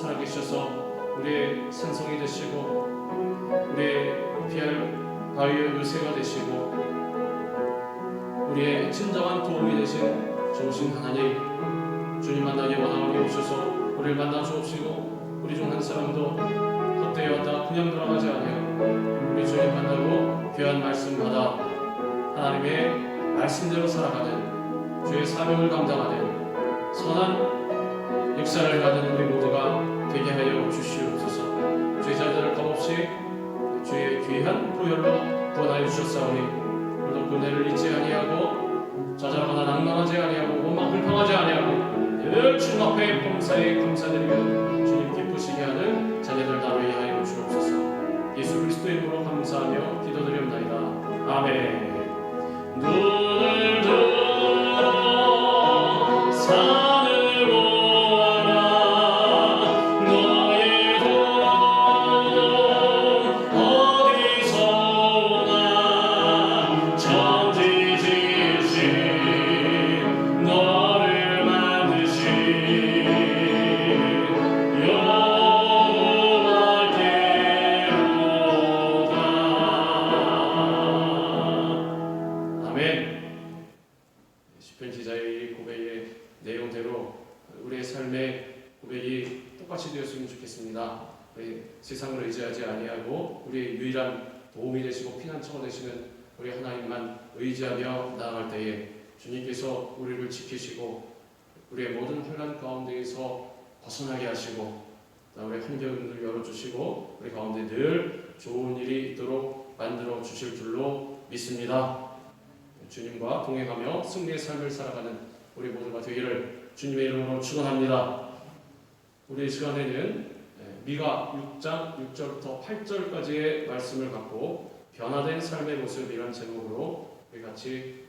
살아계셔서 우리의 산성이 되시고 우리의 피할 바위의 의새가 되시고 우리의 진정한 도움이 되신 좋으신 하나님, 주님 만나기 원하오니 오셔서 우리를 만나 주옵시고 우리 중 한 사람도 헛되이 왔다 그냥 돌아가지 아니하고 우리 주님 만나고 귀한 말씀 받아 하나님의 말씀대로 살아가는 주의 사명을 감당하는 선한 역사를 가는 우리 모두가 되게 하여 주시옵소서. 제자들을 값없이 주의 귀한 보혈로 구원하여 주셨사오니 오늘도 그 은혜를 잊지 아니하고 좌절하거나 낭망하지 아니하고 원망 불평하지 아니하고 늘 주님 앞에 범사에 감사드리며 주님 기쁘시게 하는 자녀들 나누게 하여 주옵소서. 예수 그리스도의 이름으로 감사하며 기도드리옵나이다. 아멘. 눈을 들어 산으로 세상을 의지하지 아니하고 우리의 유일한 도움이 되시고 피난처가 되시는 우리 하나님만 의지하며 나아갈 때에 주님께서 우리를 지키시고 우리의 모든 혼란 가운데에서 벗어나게 하시고 우리 환경을 열어주시고 우리 가운데 늘 좋은 일이 있도록 만들어 주실 줄로 믿습니다. 주님과 동행하며 승리의 삶을 살아가는 우리 모두가 되기를 주님의 이름으로 축원합니다. 우리 시간에는 미가 6장 6절부터 8절까지의 말씀을 갖고 변화된 삶의 모습이라는 제목으로 우리 같이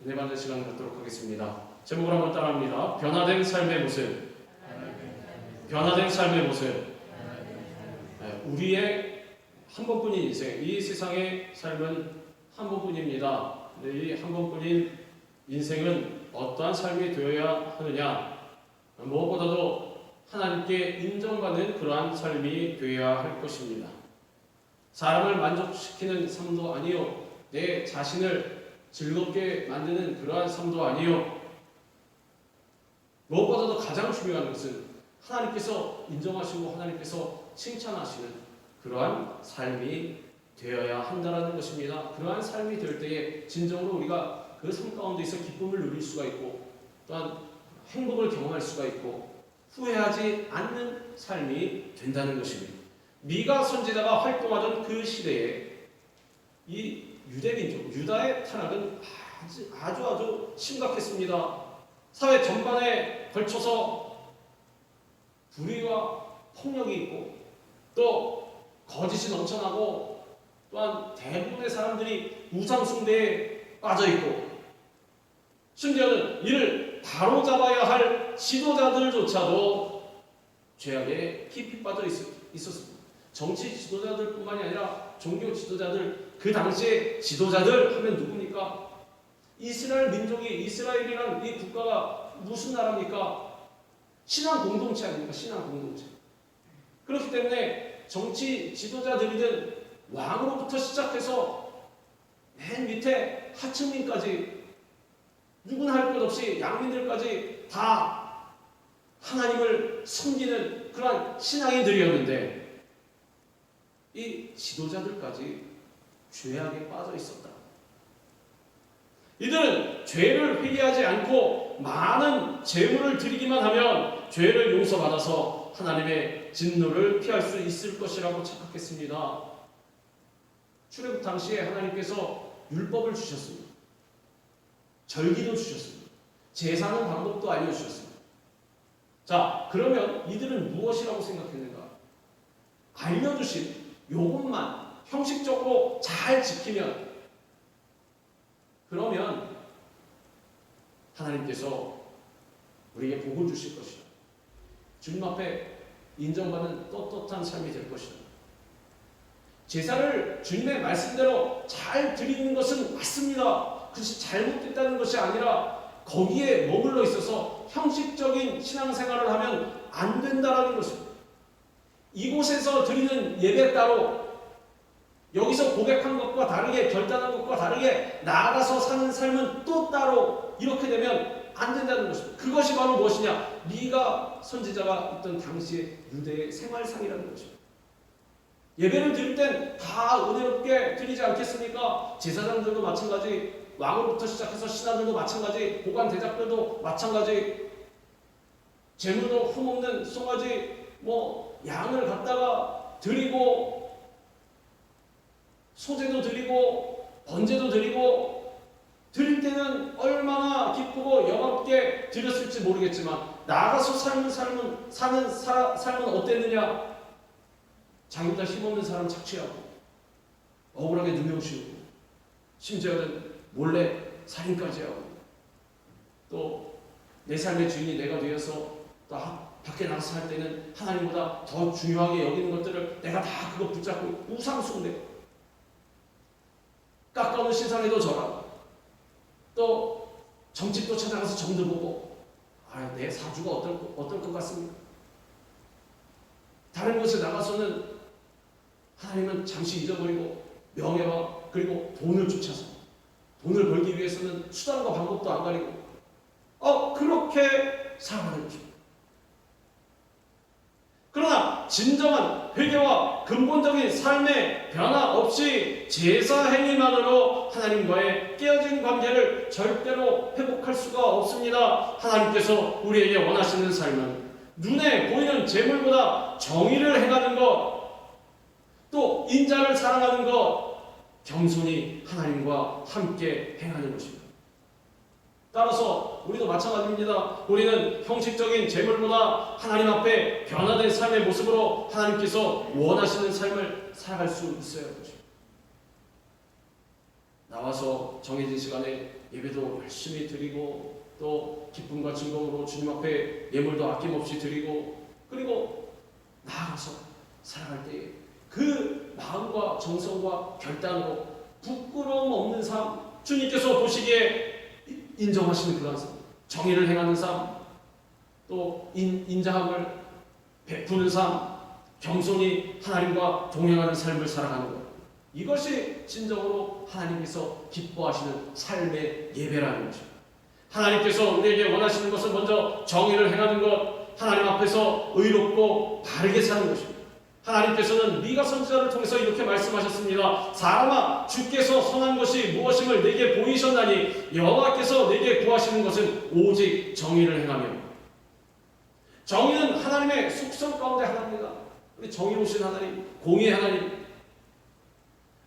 은혜 받는 시간을 갖도록 하겠습니다. 제목을 한번 따라합니다. 변화된 삶의 모습. 변화된 삶의 모습. 우리의 한 번뿐인 인생, 이 세상의 삶은 한 번뿐입니다. 이 한 번뿐인 인생은 어떠한 삶이 되어야 하느냐? 무엇보다도 하나님께 인정받는 그러한 삶이 되어야 할 것입니다. 사람을 만족시키는 삶도 아니요, 내 자신을 즐겁게 만드는 그러한 삶도 아니요, 무엇보다도 가장 중요한 것은 하나님께서 인정하시고 하나님께서 칭찬하시는 그러한 삶이 되어야 한다는 것입니다. 그러한 삶이 될 때에 진정으로 우리가 그 삶 가운데서 기쁨을 누릴 수가 있고 또한 행복을 경험할 수가 있고 후회하지 않는 삶이 된다는 것입니다. 미가 선지자가 활동하던 그 시대에 이 유대민족, 유다의 타락은 아주 심각했습니다. 사회 전반에 걸쳐서 불의와 폭력이 있고 또 거짓이 넘쳐나고 또한 대부분의 사람들이 우상 숭배에 빠져 있고 심지어는 이를 바로잡아야 할 지도자들조차도 죄악에 깊이 빠져 있었습니다. 정치 지도자들뿐만이 아니라 종교 지도자들, 그 당시에 지도자들 하면 누굽니까? 이스라엘 민족이, 이스라엘이란 이 국가가 무슨 나라입니까? 신앙 공동체 아닙니까? 신앙 공동체. 그렇기 때문에 정치 지도자들이든 왕으로부터 시작해서 맨 밑에 하층민까지 누구나 할 것 없이 양민들까지 다 하나님을 섬기는 그러한 신앙인들이었는데 이 지도자들까지 죄악에 빠져 있었다. 이들은 죄를 회개하지 않고 많은 제물을 드리기만 하면 죄를 용서받아서 하나님의 진노를 피할 수 있을 것이라고 착각했습니다. 출애굽 당시에 하나님께서 율법을 주셨습니다. 절기도 주셨습니다. 제사하는 방법도 알려주셨습니다. 자, 그러면 이들은 무엇이라고 생각했는가? 알려주신 요것만 형식적으로 잘 지키면 그러면 하나님께서 우리에게 복을 주실 것이다. 주님 앞에 인정받는 떳떳한 삶이 될 것이다. 제사를 주님의 말씀대로 잘 드리는 것은 맞습니다. 그것이 잘못됐다는 것이 아니라 거기에 머물러 있어서 형식적인 신앙생활을 하면 안 된다라는 것입니다. 이곳에서 드리는 예배 따로, 여기서 고백한 것과 다르게, 결단한 것과 다르게 나아가서 사는 삶은 또 따로, 이렇게 되면 안 된다는 것입니다. 그것이 바로 무엇이냐? 미가 선지자가 있던 당시의 유대의 생활상이라는 것입니다. 예배를 드릴 땐 다 은혜롭게 드리지 않겠습니까? 제사장들도 마찬가지, 왕으로부터 시작해서 신하들도 마찬가지, 고관 대작들도 마찬가지, 재물도 흠없는 송아지 양을 갖다가 드리고, 소제도 드리고, 번제도 드리고, 드릴 때는 얼마나 기쁘고 영업게 드렸을지 모르겠지만 나가서 사는 삶은 어땠느냐? 자기보다 힘없는 사람 착취하고, 억울하게 누명씌우고, 심지어는 몰래 살인까지 하고, 또 내 삶의 주인이 내가 되어서 또 밖에 나가서 살 때는 하나님보다 더 중요하게 여기는 것들을 내가 다 그거 붙잡고 우상숭배, 깎아놓은 신상에도 절하고, 또 점집도 찾아가서 점도 보고, 내 사주가 어떨 것 같습니까? 다른 곳에 나가서는 하나님은 잠시 잊어버리고 명예와 그리고 돈을 쫓아서, 돈을 벌기 위해서는 수단과 방법도 안 가리고 그렇게 살아가는 것입니다. 그러나 진정한 회개와 근본적인 삶의 변화 없이 제사 행위만으로 하나님과의 깨어진 관계를 절대로 회복할 수가 없습니다. 하나님께서 우리에게 원하시는 삶은 눈에 보이는 재물보다 정의를 행하는 것, 또 인자를 사랑하는 것, 겸손히 하나님과 함께 행하는 것입니다. 따라서 우리도 마찬가지입니다. 우리는 형식적인 재물보다 하나님 앞에 변화된 삶의 모습으로 하나님께서 원하시는 삶을 살아갈 수 있어야 할 것입니다. 나와서 정해진 시간에 예배도 열심히 드리고, 또 기쁨과 즐거움으로 주님 앞에 예물도 아낌없이 드리고, 그리고 나아가서 살아갈 때에 그 마음과 정성과 결단으로 부끄러움 없는 삶, 주님께서 보시기에 인정하시는 그런 삶, 정의를 행하는 삶, 또 인자함을 베푸는 삶, 겸손히 하나님과 동행하는 삶을 살아가는 것, 이것이 진정으로 하나님께서 기뻐하시는 삶의 예배라는 것입니다. 하나님께서 우리에게 원하시는 것은 먼저 정의를 행하는 것, 하나님 앞에서 의롭고 바르게 사는 것입니다. 하나님께서는 미가 선지자를 통해서 이렇게 말씀하셨습니다. 사람아, 주께서 선한 것이 무엇임을 내게 보이셨나니 여호와께서 내게 구하시는 것은 오직 정의를 행하며. 정의는 하나님의 속성 가운데 하나입니다. 우리 정의로우신 하나님, 공의의 하나님,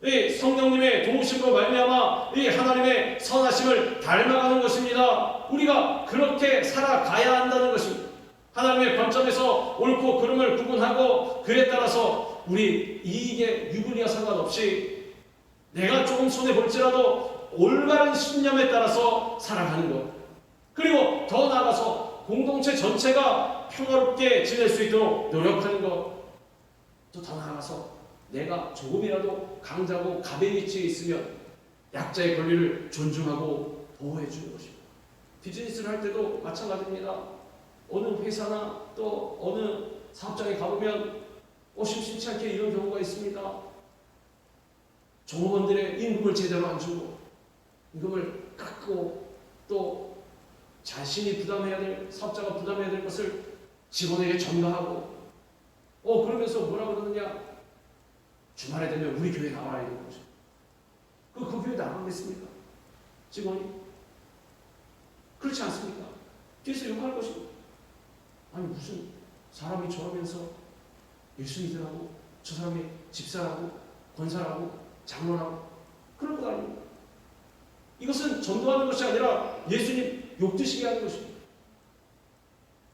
이 성령님의 도우심으로 말미암아 이 하나님의 선하심을 닮아가는 것입니다. 우리가 그렇게 살아가야 한다는 것입니다. 하나님의 관점에서 옳고 그름을 구분하고, 그에 따라서 우리 이익에 유불리와 상관없이 내가 조금 손해볼지라도 올바른 신념에 따라서 살아가는 것, 그리고 더 나아가서 공동체 전체가 평화롭게 지낼 수 있도록 노력하는 것, 또 더 나아가서 내가 조금이라도 강자고 갑의 위치에 있으면 약자의 권리를 존중하고 보호해 주는 것입니다. 비즈니스를 할 때도 마찬가지입니다. 어느 회사나 또 어느 사업장에 가보면 심심치 않게 이런 경우가 있습니다. 종업원들의 임금을 제대로 안 주고, 임금을 깎고, 또 자신이 부담해야 될, 사업자가 부담해야 될 것을 직원에게 전가하고, 그러면서 뭐라 그러느냐? 주말에 되면 우리 교회 나와라 이런 거죠. 그 교회 나가겠습니까? 직원이? 그렇지 않습니까? 뒤에서 욕할 것입니다. 아니 무슨 사람이 저러면서 예수 믿으라고, 저 사람이 집사라고, 권사라고, 장로라고 그럴 것 아닙니까? 이것은 전도하는 것이 아니라 예수님 욕드시게 하는 것입니다.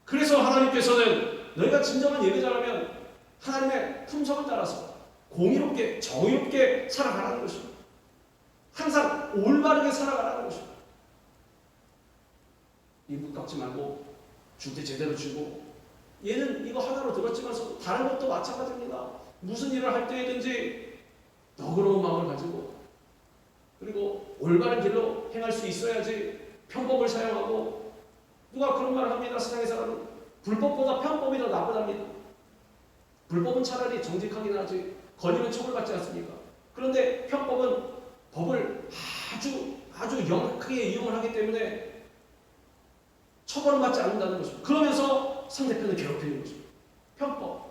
그래서 하나님께서는 너희가 진정한 예배자라면 하나님의 품성을 따라서 공의롭게, 정의롭게 살아가라는 것입니다. 항상 올바르게 살아가라는 것입니다. 임금 깎지 말고 줄 때 제대로 주고, 얘는 이거 하나로 들었지만서 다른 것도 마찬가지입니다. 무슨 일을 할 때든지 너그러운 마음을 가지고, 그리고 올바른 길로 행할 수 있어야지 편법을 사용하고, 누가 그런 말을 합니다. 세상에 살아는 불법보다 편법이 더 나쁘답니다. 불법은 차라리 정직하긴 하지 걸리면 처벌받지 않습니까? 그런데 편법은 법을 아주 영악하게 이용을 하기 때문에 처벌은 받지 않는다는 것입니다. 그러면서 상대편을 괴롭히는 것입니다. 편법.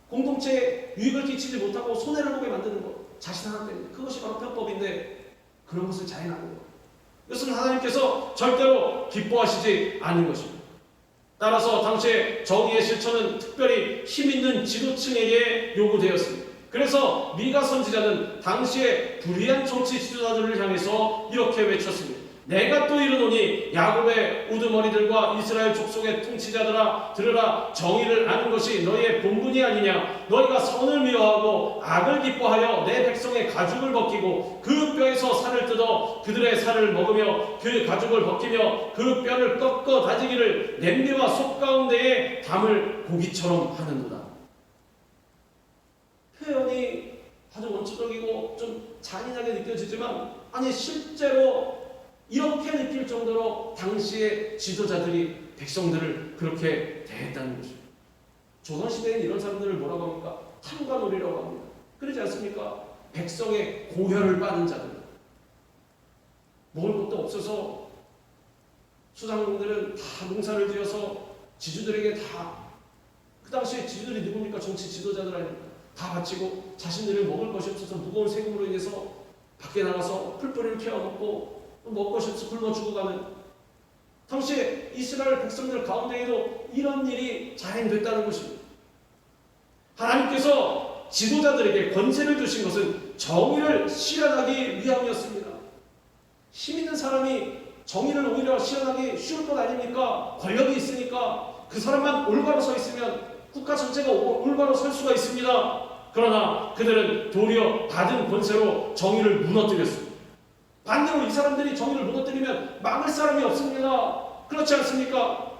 공동체에 유익을 끼치지 못하고 손해를 보게 만드는 것. 자신 하나 때문에. 그것이 바로 편법인데 그런 것을 자행하는 것. 이것은 하나님께서 절대로 기뻐하시지 않는 것입니다. 따라서 당시에 정의의 실천은 특별히 힘있는 지도층에게 요구되었습니다. 그래서 미가 선지자는 당시에 불의한 정치 지도자들을 향해서 이렇게 외쳤습니다. 내가 또 이르노니 야곱의 우두머리들과 이스라엘 족속의 통치자들아 들으라. 정의를 아는 것이 너희의 본분이 아니냐. 너희가 선을 미워하고 악을 기뻐하여 내 백성의 가죽을 벗기고 그 뼈에서 살을 뜯어 그들의 살을 먹으며 그 가죽을 벗기며 그 뼈를 꺾어 다지기를 냄비와 솥 가운데에 담을 고기처럼 하는도다. 표현이 아주 원초적이고 좀 잔인하게 느껴지지만 아니 실제로 이렇게 느낄 정도로 당시의 지도자들이 백성들을 그렇게 대했다는 것입니다. 조선시대엔 이런 사람들을 뭐라고 합니까? 탐관오리라고 합니다. 그러지 않습니까? 백성의 고혈을 빠는 자들. 먹을 것도 없어서 수상공들은 다 농사를 지어서 지주들에게 다 그 당시에 지주들이 누굽니까? 정치 지도자들 아닙니까? 다 바치고 자신들이 먹을 것이 없어서 무거운 세금으로 인해서 밖에 나가서 풀뿌리를 캐어먹고 먹을 것이 없어 굶어 죽어가는 당시에 이스라엘 백성들 가운데에도 이런 일이 자행됐다는 것입니다. 하나님께서 지도자들에게 권세를 주신 것은 정의를 실현하기 위함이었습니다. 힘 있는 사람이 정의를 오히려 실현하기 쉬울 것 아닙니까? 권력이 있으니까 그 사람만 올바로 서 있으면 국가 전체가 올바로 설 수가 있습니다. 그러나 그들은 도리어 받은 권세로 정의를 무너뜨렸습니다. 반대로 이 사람들이 정의를 무너뜨리면 막을 사람이 없습니다. 그렇지 않습니까?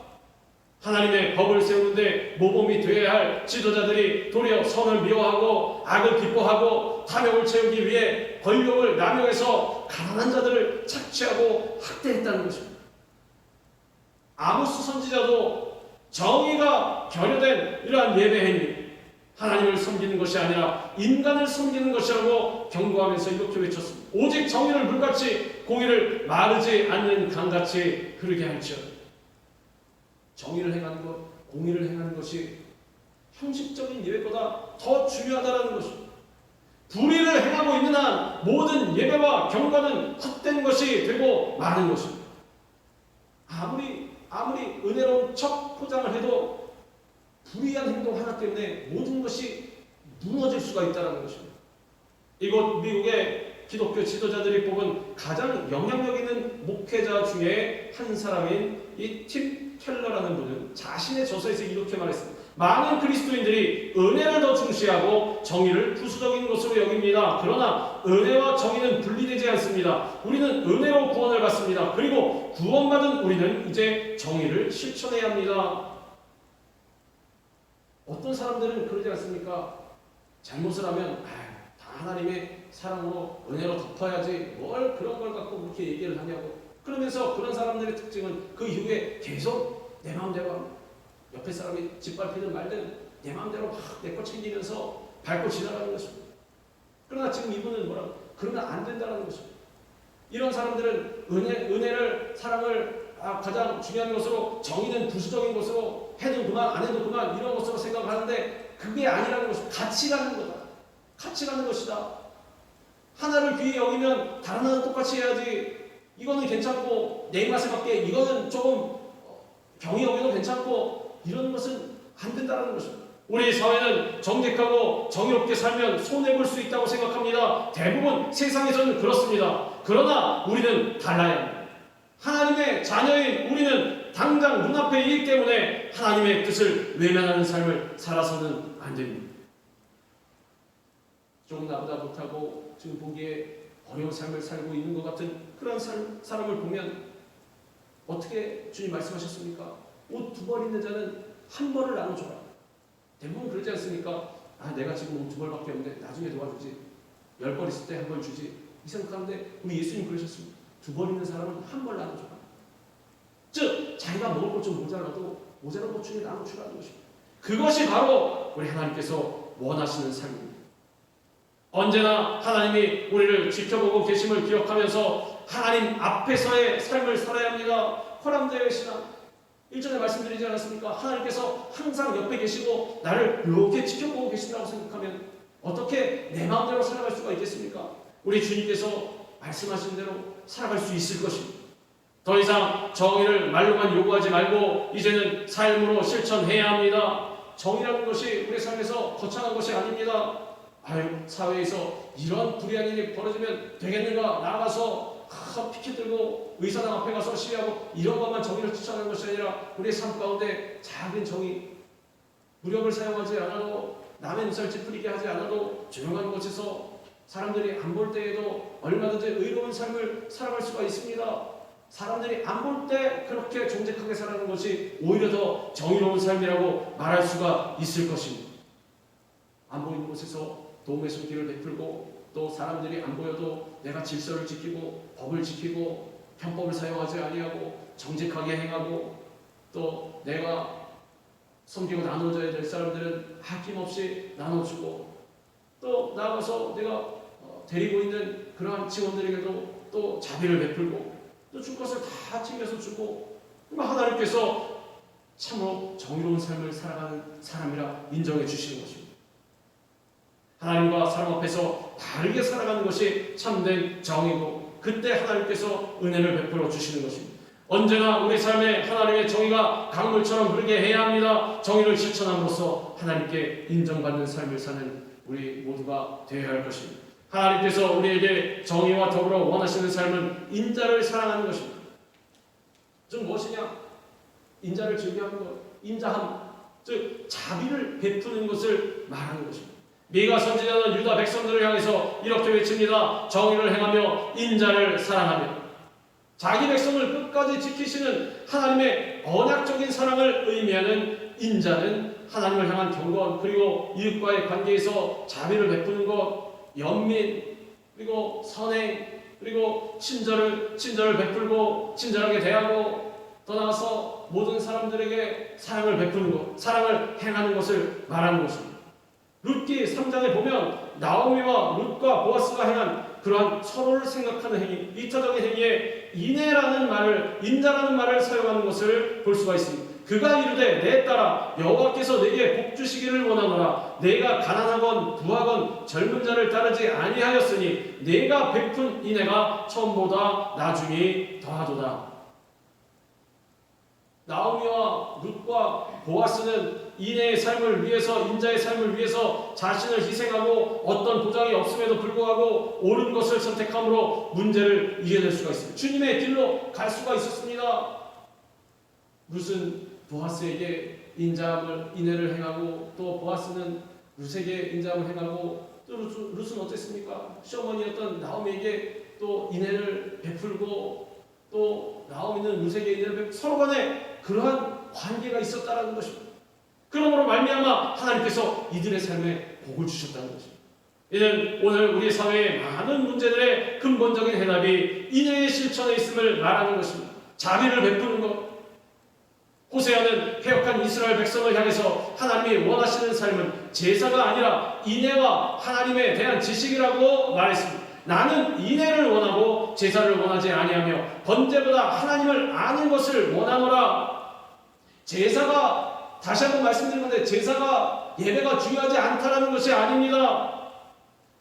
하나님의 법을 세우는데 모범이 되어야 할 지도자들이 도리어 선을 미워하고 악을 기뻐하고 탐욕을 채우기 위해 권력을 남용해서 가난한 자들을 착취하고 학대했다는 것입니다. 아모스 선지자도 정의가 결여된 이러한 예배 행위, 하나님을 섬기는 것이 아니라 인간을 섬기는 것이라고 경고하면서 이렇게 외쳤습니다. 오직 정의를 물같이 공의를 마르지 않는 강같이 흐르게 할지어다. 정의를 행하는 것, 공의를 행하는 것이 형식적인 예배보다 더 중요하다는 것입니다. 불의를 행하고 있는 한 모든 예배와 경건은 헛된 것이 되고 마는 것입니다. 아무리 은혜로운 척 포장을 해도 불의한 행동 하나 때문에 모든 것이 무너질 수가 있다는 것입니다. 이곳 미국의 기독교 지도자들이 뽑은 가장 영향력 있는 목회자 중에 한 사람인 이 팀 켈러라는 분은 자신의 저서에서 이렇게 말했습니다. 많은 그리스도인들이 은혜를 더 중시하고 정의를 부수적인 것으로 여깁니다. 그러나 은혜와 정의는 분리되지 않습니다. 우리는 은혜로 구원을 받습니다. 그리고 구원받은 우리는 이제 정의를 실천해야 합니다. 어떤 사람들은 그러지 않습니까? 잘못을 하면 다 하나님의 사랑으로 은혜로 덮어야지 뭘 그런 걸 갖고 그렇게 얘기를 하냐고. 그러면서 그런 사람들의 특징은 그 이후에 계속 내 마음대로 합니다. 옆에 사람이 짓밟히든 말든 내 마음대로 막 내 거 챙기면서 밟고 지나가는 것입니다. 그러나 지금 이분은 뭐라고? 그러면 안 된다는 것입니다. 이런 사람들은 은혜를 사랑을 가장 중요한 것으로 정의는 부수적인 것으로 해도 그만 안 해도 그만 이런 것으로 생각하는데 그게 아니라는 것입니다. 같이 가는 거다. 같이 가는 것이다. 하나를 귀히 여기면 다른 하나는 똑같이 해야지. 이거는 괜찮고 내 입맛에 맞게 이거는 조금 경이 여기도 괜찮고 이런 것은 안 된다는 것입니다. 우리 사회는 정직하고 정의롭게 살면 손해볼 수 있다고 생각합니다. 대부분 세상에서는 그렇습니다. 그러나 우리는 달라야 합니다. 하나님의 자녀인 우리는 당장 눈앞에 있기 때문에 하나님의 뜻을 외면하는 삶을 살아서는 안 됩니다. 조금 나보다 못하고 지금 보기에 어려운 삶을 살고 있는 것 같은 그런 사람을 보면 어떻게 주님 말씀하셨습니까? 옷 2벌 있는 자는 1벌을 나눠줘라. 대부분 그러지 않습니까? 내가 지금 옷 2벌밖에 없는데 나중에 도와주지. 10벌 있을 때 1벌 주지. 이 생각하는데 우리 예수님 그러셨습니다. 2벌 있는 사람은 1벌 나눠줘라. 즉 자기가 먹을 것 좀 모자라도 모자란 것 중에 나눠주라는 것입니다. 그것이 바로 우리 하나님께서 원하시는 삶입니다. 언제나 하나님이 우리를 지켜보고 계심을 기억하면서 하나님 앞에서의 삶을 살아야 합니다. 호람대의 신앙. 일전에 말씀드리지 않았습니까? 하나님께서 항상 옆에 계시고 나를 이렇게 지켜보고 계신다고 생각하면 어떻게 내 마음대로 살아갈 수가 있겠습니까? 우리 주님께서 말씀하신 대로 살아갈 수 있을 것입니다. 더 이상 정의를 말로만 요구하지 말고 이제는 삶으로 실천해야 합니다. 정의라는 것이 우리 삶에서 거창한 것이 아닙니다. 사회에서 이런 불의한 일이 벌어지면 되겠는가? 나가서 피켓 들고 의사당 앞에 가서 시위하고 이런 것만 정의를 추천하는 것이 아니라 우리의 삶 가운데 작은 정의, 무력을 사용하지 않아도 남의 눈살 찌푸리게 하지 않아도 조용한 곳에서 사람들이 안 볼 때에도 얼마든지 의로운 삶을 살아갈 수가 있습니다. 사람들이 안 볼 때 그렇게 정직하게 살아가는 것이 오히려 더 정의로운 삶이라고 말할 수가 있을 것입니다. 안 보이는 곳에서 도움의 손길을 베풀고 또 사람들이 안 보여도 내가 질서를 지키고 법을 지키고 편법을 사용하지 아니하고 정직하게 행하고 또 내가 섬기고 나눠줘야 될 사람들은 아낌없이 나눠주고 또 나아가서 내가 데리고 있는 그러한 직원들에게도 또 자비를 베풀고 또 줄 것을 다 챙겨서 주고 하나님께서 참으로 정의로운 삶을 살아가는 사람이라 인정해 주시는 것입니다. 하나님과 사람 앞에서 바르게 살아가는 것이 참된 정의고 그때 하나님께서 은혜를 베풀어 주시는 것입니다. 언제나 우리 삶에 하나님의 정의가 강물처럼 흐르게 해야 합니다. 정의를 실천함으로써 하나님께 인정받는 삶을 사는 우리 모두가 되어야 할 것입니다. 하나님께서 우리에게 정의와 더불어 원하시는 삶은 인자를 사랑하는 것입니다. 즉 무엇이냐? 인자를 즐겨하는 것, 인자함, 즉 자비를 베푸는 것을 말하는 것입니다. 미가 선지자는 유다 백성들을 향해서 이렇게 외칩니다. 정의를 행하며 인자를 사랑하며. 자기 백성을 끝까지 지키시는 하나님의 언약적인 사랑을 의미하는 인자는 하나님을 향한 경건 그리고 이웃과의 관계에서 자비를 베푸는 것, 연민 그리고 선행 그리고 친절을 베풀고 친절하게 대하고 더 나아가서 모든 사람들에게 사랑을 베푸는 것, 사랑을 행하는 것을 말하는 것입니다. 룻기 3장에 보면 나오미와 룻과 보아스가 행한 그러한 서로를 생각하는 행위, 이타적인 행위에 인애라는 말을, 인자라는 말을 사용하는 것을 볼 수가 있습니다. 그가 이르되 내 딸아 여호와께서 내게 복 주시기를 원하노라. 내가 가난하건 부하건 젊은 자를 따르지 아니하였으니 내가 베푼 인애가 처음보다 나중에 더하도다. 나오미와 룻과 보아스는 인애의 삶을 위해서, 인자의 삶을 위해서 자신을 희생하고 어떤 보장이 없음에도 불구하고 옳은 것을 선택함으로 문제를 이겨낼 수가 있습니다. 주님의 길로 갈 수가 있었습니다. 룻은 보아스에게 인애를 행하고 또 보아스는 룻에게 인자함을 행하고 또 룻은 어땠습니까? 시어머니였던 나오미에게 또 인애를 베풀고 또 나오미는 룻에게 인애를 베풀고 서로 간에 그러한 관계가 있었다라는 것입니다. 그러므로 말미암아 하나님께서 이들의 삶에 복을 주셨다는 것입니다. 이는 오늘 우리 사회의 많은 문제들의 근본적인 해답이 인애의 실천에 있음을 말하는 것입니다. 자비를 베푸는 것. 호세아는 패역한 이스라엘 백성을 향해서 하나님이 원하시는 삶은 제사가 아니라 인애와 하나님에 대한 지식이라고 말했습니다. 나는 인애를 원하고 제사를 원하지 아니하며 번제보다 하나님을 아는 것을 원하노라. 제사가, 다시 한번 말씀드린 건데, 제사가 예배가 중요하지 않다라는 것이 아닙니다.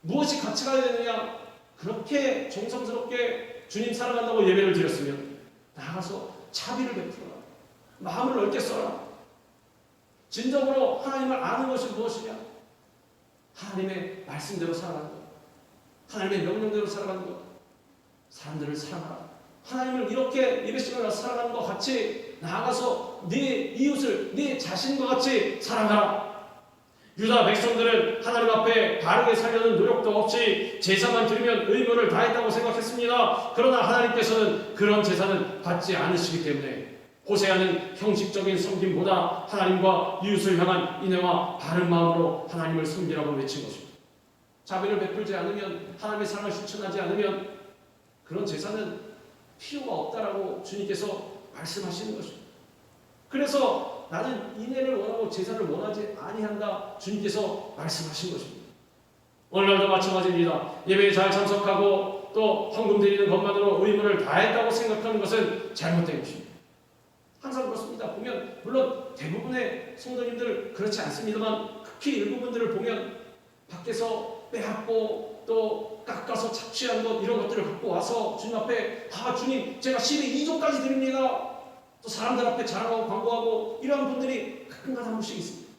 무엇이 같이 가야 되느냐? 그렇게 정성스럽게 주님 사랑한다고 예배를 드렸으면 나가서 자비를 베풀어라. 마음을 넓게 써라. 진정으로 하나님을 아는 것이 무엇이냐? 하나님의 말씀대로 살아가는 것, 하나님의 명령대로 살아가는 것, 사람들을 사랑하라. 하나님을 이렇게 예배 시간에 살아가는 것 같이 나아가서 네 이웃을 네 자신과 같이 사랑하라. 유다 백성들은 하나님 앞에 바르게 살려는 노력도 없이 제사만 드리면 의무를 다했다고 생각했습니다. 그러나 하나님께서는 그런 제사는 받지 않으시기 때문에 호세아는 형식적인 섬김보다 하나님과 이웃을 향한 인애와 바른 마음으로 하나님을 섬기라고 외친 것입니다. 자비를 베풀지 않으면, 하나님의 사랑을 실천하지 않으면 그런 제사는 필요가 없다라고 주님께서 말씀하시는 것입니다. 그래서 나는 인애를 원하고 제사를 원하지 아니한다. 주님께서 말씀하신 것입니다. 오늘날도 마찬가지입니다. 예배에 잘 참석하고 또 헌금 드리는 것만으로 의무를 다했다고 생각하는 것은 잘못된 것입니다. 항상 그렇습니다. 보면 물론 대부분의 성도님들 그렇지 않습니다만 극히 일부분들을 보면 밖에서 빼앗고 또 깎아서 착취한 것 이런 것들을 갖고 와서 주님 앞에 주님 제가 10의 2조까지 드립니다. 또 사람들 앞에 자랑하고 광고하고 이러한 분들이 가끔가다 한 번씩 있습니다.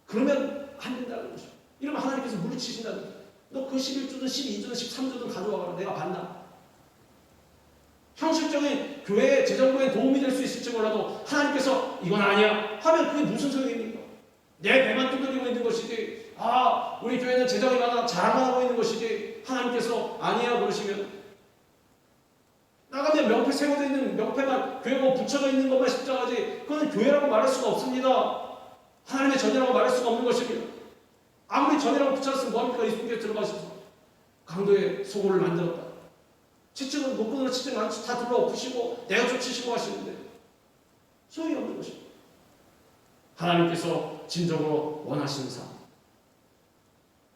그러면 안 된다는 것입니다. 이러면 하나님께서 물리치신다는 거예요. 너 그 11조든 12조든 13조든 가져와봐라. 내가 받나? 형식적인 교회의 재정부에 도움이 될 수 있을지 몰라도 하나님께서 이건 아니야 하면 그게 무슨 소용입니까? 내 배만 두드리고 있는 것이지 우리 교회는 재정이 많아 자랑만 하고 있는 것이지 하나님께서 아니야 그러시면 나가면 명패 세워져 있는 명패만 교회가 붙여져 있는 것만 십자가지 그건 교회라고 말할 수가 없습니다. 하나님의 전이라고 말할 수가 없는 것입니다. 아무리 전이라고 붙였으면 뭐합니까? 이승기에 들어가셔서 강도의 소굴을 만들었다. 채찍은 노끈으로 채찍 다 둘러엎으시고 내가 쫓으시고 하시는데 소용이 없는 것입니다. 하나님께서 진정으로 원하시는 삶,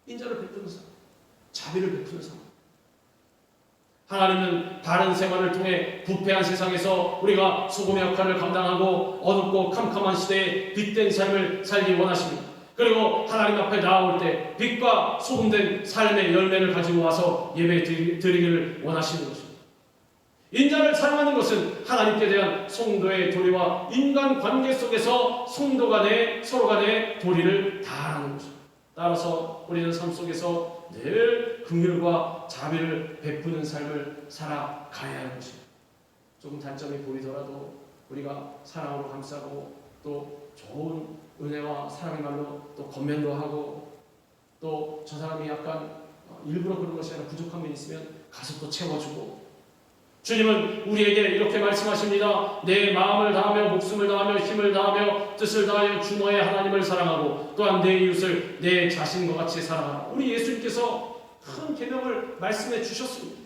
인자를 베푸는 삶, 자비를 베푸는 삶. 하나님은 바른 생활을 통해 부패한 세상에서 우리가 소금의 역할을 감당하고 어둡고 캄캄한 시대에 빛된 삶을 살기 원하십니다. 그리고 하나님 앞에 나아올 때 빛과 소금된 삶의 열매를 가지고 와서 예배 드리기를 원하시는 것입니다. 인자를 사랑하는 것은 하나님께 대한 성도의 도리와 인간 관계 속에서 성도 간의 서로 간의 도리를 다하는 것입니다. 따라서 우리는 삶 속에서 늘 긍휼과 자비를 베푸는 삶을 살아가야 하는 것입니다. 조금 단점이 보이더라도 우리가 사랑으로 감싸고 또 좋은 은혜와 사랑의 말로 또 건면도 하고 또 저 사람이 약간 일부러 그런 것이 아니라 부족한 면이 있으면 가서 또 채워주고 주님은 우리에게 이렇게 말씀하십니다. 내 마음을 다하며 목숨을 다하며 힘을 다하며 뜻을 다하여 주 너의 하나님을 사랑하고 또한 내 이웃을 내 자신과 같이 사랑하라. 우리 예수님께서 큰 계명을 말씀해 주셨습니다.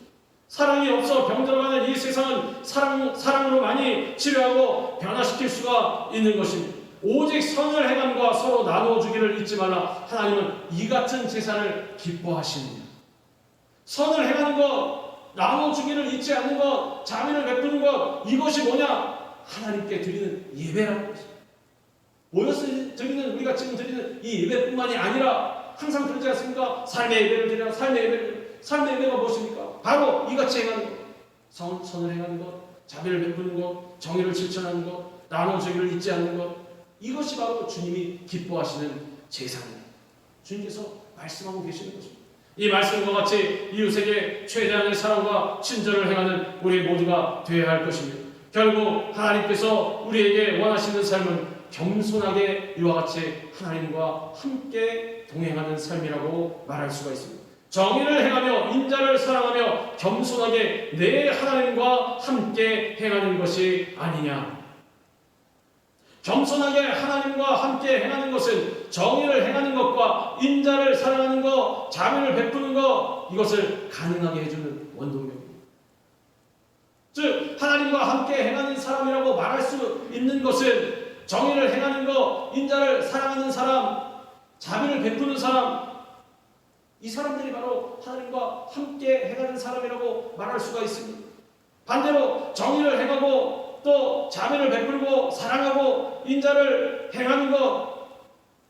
사랑이 없어 병들어가는 이 세상은 사랑으로 많이 치료하고 변화시킬 수가 있는 것입니다. 오직 선을 행함과 서로 나누어주기를 잊지 말라. 하나님은 이 같은 제사를 기뻐하십니다. 선을 행하는 것, 나눠주기를 잊지 않는 것, 자비를 베푸는 것, 이것이 뭐냐? 하나님께 드리는 예배라는 것입니다. 모여서 드리는 우리가 지금 드리는 이 예배뿐만이 아니라 항상 그러지 않습니까? 삶의 예배를 드리라. 삶의 예배가 무엇입니까? 바로 이같이 행하는 것, 선을 행하는 것, 자비를 베푸는 것, 정의를 실천하는 것, 나눠주기를 잊지 않는 것, 이것이 바로 주님이 기뻐하시는 제사입니다. 주님께서 말씀하고 계시는 것입니다. 이 말씀과 같이 이웃에게 최대한의 사랑과 친절을 행하는 우리 모두가 되어야 할 것입니다. 결국 하나님께서 우리에게 원하시는 삶은 겸손하게 이와 같이 하나님과 함께 동행하는 삶이라고 말할 수가 있습니다. 정의를 행하며 인자를 사랑하며 겸손하게 내 하나님과 함께 행하는 것이 아니냐. 겸손하게 하나님과 함께 행하는 것은 정의를 행하는 것과 인자를 사랑하는 것, 자비를 베푸는 것, 이것을 가능하게 해주는 원동력입니다. 즉 하나님과 함께 행하는 사람이라고 말할 수 있는 것은 정의를 행하는 것, 인자를 사랑하는 사람, 자비를 베푸는 사람, 이 사람들이 바로 하나님과 함께 행하는 사람이라고 말할 수가 있습니다. 반대로 정의를 행하고 또 자비를 베풀고 사랑하고 인자를 행하는 것,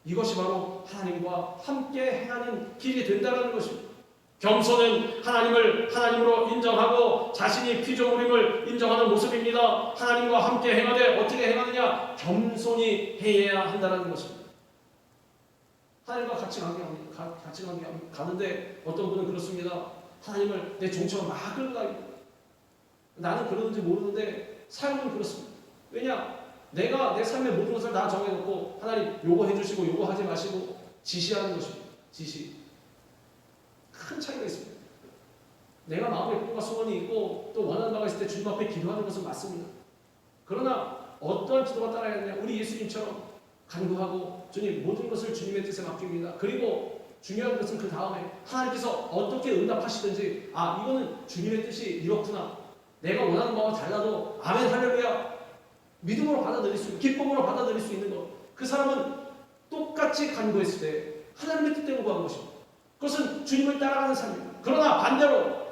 이것이 바로 하나님과 함께 행하는 길이 된다는 것입니다. 겸손은 하나님을 하나님으로 인정하고 자신이 피조물임을 인정하는 모습입니다. 하나님과 함께 행하되 어떻게 행하느냐? 겸손히 해야 한다는 것입니다. 하나님과 같이 가는데 어떤 분은 그렇습니다. 하나님을 내 종처럼 막 끌고 다닙니다. 나는 그러는지 모르는데 삶은 그렇습니다. 왜냐? 내가 내 삶의 모든 것을 다 정해놓고 하나님 요거 해주시고 요거 하지 마시고 지시하는 것입니다. 지시. 큰 차이가 있습니다. 내가 마음에 꿈과 소원이 있고 또 원하는 바가 있을 때 주님 앞에 기도하는 것은 맞습니다. 그러나 어떠한 기도가 따라야 되냐? 우리 예수님처럼 간구하고 주님 모든 것을 주님의 뜻에 맡깁니다. 그리고 중요한 것은 그 다음에 하나님께서 어떻게 응답하시든지 이거는 주님의 뜻이 이렇구나. 내가 원하는 바와 달라도 아멘 할렐루야. 믿음으로 받아들일 수 있는, 기쁨으로 받아들일 수 있는 것. 그 사람은 똑같이 간구했을 때 하나님의 뜻대로 구한 것입니다. 그것은 주님을 따라가는 삶입니다. 그러나 반대로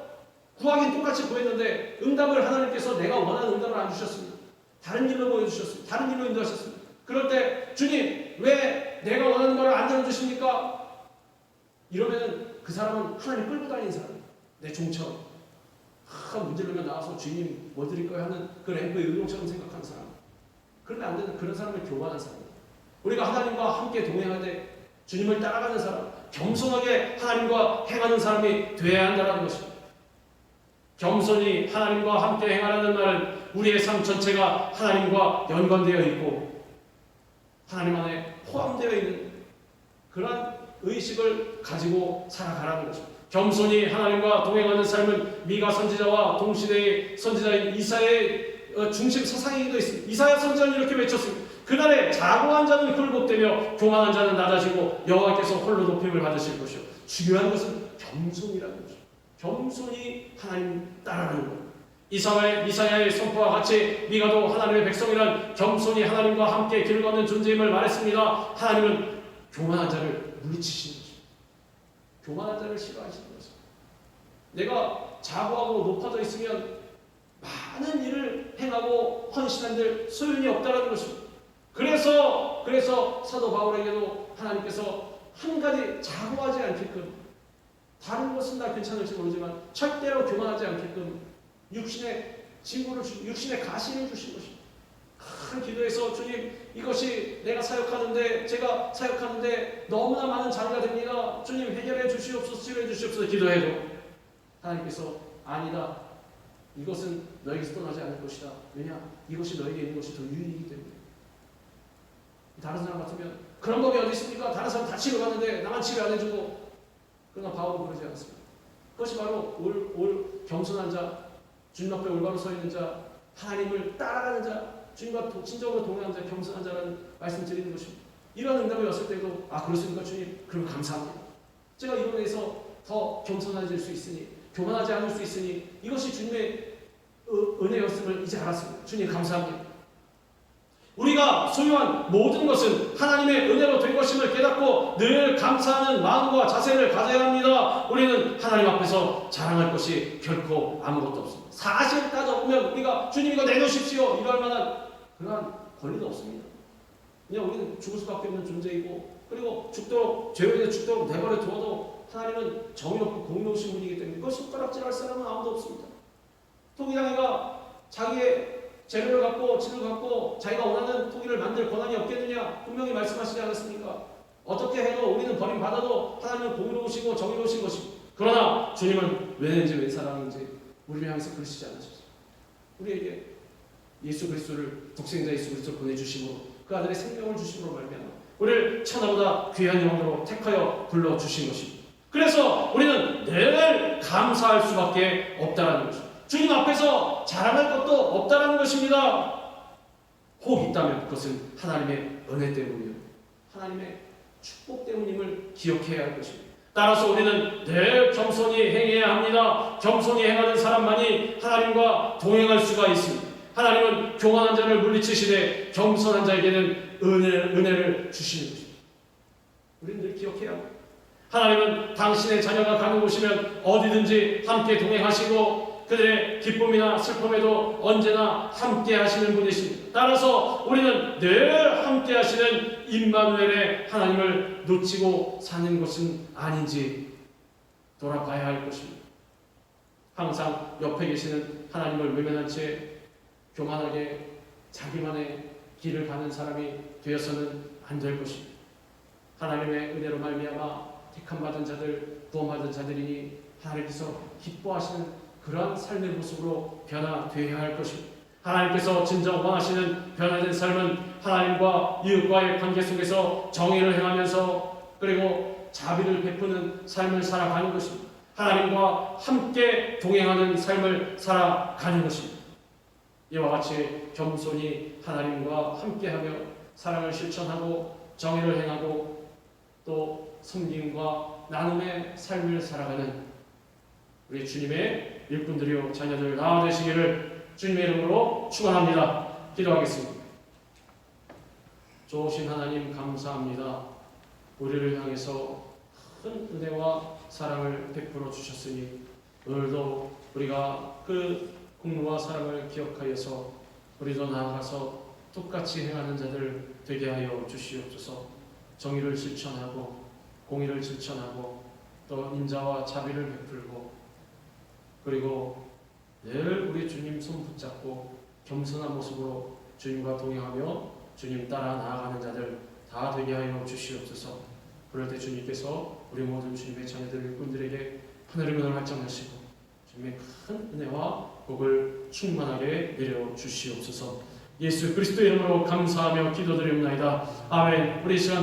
구하긴 똑같이 구했는데 응답을 하나님께서 내가 원하는 응답을 안 주셨습니다. 다른 길로 보여주셨습니다. 다른 길로 인도하셨습니다. 그럴 때 주님 왜 내가 원하는 걸 안 들어주십니까? 이러면 그 사람은 하나님 끌고 다니는 사람이에요. 내 종처럼 문제르면 나와서 주님 뭐 드릴까요 하는 그 램프의 의용처럼 생각하는 사람. 그러면 안 되는 그런 사람을 교만한 사람이에요. 우리가 하나님과 함께 동행하되 주님을 따라가는 사람, 겸손하게 하나님과 행하는 사람이 되어야 한다는 것입니다. 겸손히 하나님과 함께 행하라는 말은 우리의 삶 전체가 하나님과 연관되어 있고 하나님 안에 포함되어 있는 그러한 의식을 가지고 살아가라는 것입니다. 겸손히 하나님과 동행하는 삶은 미가 선지자와 동시대의 선지자인 이사야의 중심 사상이기도 있습니다. 이사야 선지자는 이렇게 외쳤습니다. 그날에 자고한 자는 굴복되며 교만한 자는 낮아지고 여호와께서 홀로 높임을 받으실 것이요. 중요한 것은 겸손이라는 것이죠. 겸손히 하나님 따라가는 것. 이사야의 선포와 같이 미가도 하나님의 백성이란 겸손히 하나님과 함께 길을 걷는 존재임을 말했습니다. 하나님은 교만한 자를 물리치시는 것입니다. 교만한 자를 싫어하시는 것입니다. 내가 자고하고 높아져 있으면 많은 일을 행하고 헌신한들 소용이 없다는 것입니다. 그래서 사도 바울에게도 하나님께서 한 가지 자고하지 않게끔 다른 것은 다 괜찮을지 모르지만 절대로 교만하지 않게끔 육신의 징후를 육신의 가시를 주신 것입니다. 큰 기도에서 주님 이것이 제가 사역하는데 너무나 많은 장애가 됩니다. 주님 해결해 주시옵소서 치료해 주시옵소서 기도해도 하나님께서 아니다. 이것은 너에게서 떠나지 않을 것이다. 왜냐? 이것이 너에게 있는 것이 더 유익이기 때문에. 다른 사람 같으면 그런 법이 어디 있습니까? 다른 사람 다 치료받는데 나만 치료 안 해주고. 그러나 바울은 그러지 않습니다. 그것이 바로 올 겸손한 자, 주님 앞에 올바로 서 있는 자, 하나님을 따라가는 자, 주님과 진정으로 동행하는 자, 겸손한 자라는 말씀 드리는 것입니다. 이러한 응답이 왔을 때도 그렇습니까 주님? 그럼 감사합니다. 제가 이로 인해서 더 겸손해질 수 있으니 교만하지 않을 수 있으니 이것이 주님의 은혜였음을 이제 알았습니다. 주님 감사합니다. 우리가 소유한 모든 것은 하나님의 은혜로 된 것임을 깨닫고 늘 감사하는 마음과 자세를 가져야 합니다. 우리는 하나님 앞에서 자랑할 것이 결코 아무것도 없습니다. 사실 따져보면 우리가 주님 이거 내놓으십시오 이럴 만한 그러한 권리도 없습니다. 그냥 우리는 죽을 수밖에 없는 존재이고 그리고 죄로 인해 죽도록 내버려 두어도 하나님은 정의롭고 공의로우신 분이기 때문에 그걸 손가락질할 사람은 아무도 없습니다. 토기장이가 자기의 재료를 갖고 질을 갖고 자기가 원하는 토기를 만들 권한이 없겠느냐 분명히 말씀하시지 않았습니까? 어떻게 해도 우리는 버림받아도 하나님은 공의로우시고 정의로우신 것입니다. 그러나 주님은 웬인지 웬 사람인지 우리를 향해서 그러시지 않으셨어요. 우리에게 예수 그리스도를 독생자 예수 그리스도를 보내주심으로 그 아들의 생명을 주심으로 말미암아 우리를 천하보다 귀한 영으로 택하여 불러주신 것입니다. 그래서 우리는 늘 감사할 수밖에 없다는 것입니다. 주님 앞에서 자랑할 것도 없다는 것입니다. 혹 있다면 그것은 하나님의 은혜 때문이요 하나님의 축복 때문임을 기억해야 할 것입니다. 따라서 우리는 늘 겸손히 행해야 합니다. 겸손히 행하는 사람만이 하나님과 동행할 수가 있습니다. 하나님은 교만한 자를 물리치시되 겸손한 자에게는 은혜를 주시는 것입니다. 우리는 늘 기억해야 합니다. 하나님은 당신의 자녀가 가는 곳이면 어디든지 함께 동행하시고 그들의 기쁨이나 슬픔에도 언제나 함께 하시는 분이십니다. 따라서 우리는 늘 함께 하시는 임마누엘의 하나님을 놓치고 사는 것은 아닌지 돌아봐야 할 것입니다. 항상 옆에 계시는 하나님을 외면한 채 교만하게 자기만의 길을 가는 사람이 되어서는 안 될 것입니다. 하나님의 은혜로 말미암아 택함받은 자들, 구원받은 자들이니 하나님께서 기뻐하시는 그러한 삶의 모습으로 변화되어야 할 것입니다. 하나님께서 진정 원하시는 변화된 삶은 하나님과 이웃과의 관계 속에서 정의를 행하면서 그리고 자비를 베푸는 삶을 살아가는 것입니다. 하나님과 함께 동행하는 삶을 살아가는 것입니다. 이와 같이 겸손히 하나님과 함께하며 사랑을 실천하고 정의를 행하고 또 섬김과 나눔의 삶을 살아가는 우리 주님의 일꾼들이요 자녀들 다 되시기를 주님의 이름으로 축원합니다. 기도하겠습니다. 좋으신 하나님 감사합니다. 우리를 향해서 큰 은혜와 사랑을 베풀어 주셨으니 오늘도 우리가 그 공로와 사랑을 기억하여서 우리도 나아가서 똑같이 행하는 자들 되게 하여 주시옵소서. 정의를 실천하고 공의를 실천하고 또 인자와 자비를 베풀고 그리고 늘 우리 주님 손 붙잡고 겸손한 모습으로 주님과 동행하며 주님 따라 나아가는 자들 다 되게 하여 주시옵소서. 그럴 때 주님께서 우리 모든 주님의 자녀들 일꾼들에게 하늘의 문을 활짝하시고 주님의 큰 은혜와 복을 충만하게 내려 주시옵소서. 예수 그리스도의 이름으로 감사하며 기도드립니다. 아멘. 우리 시간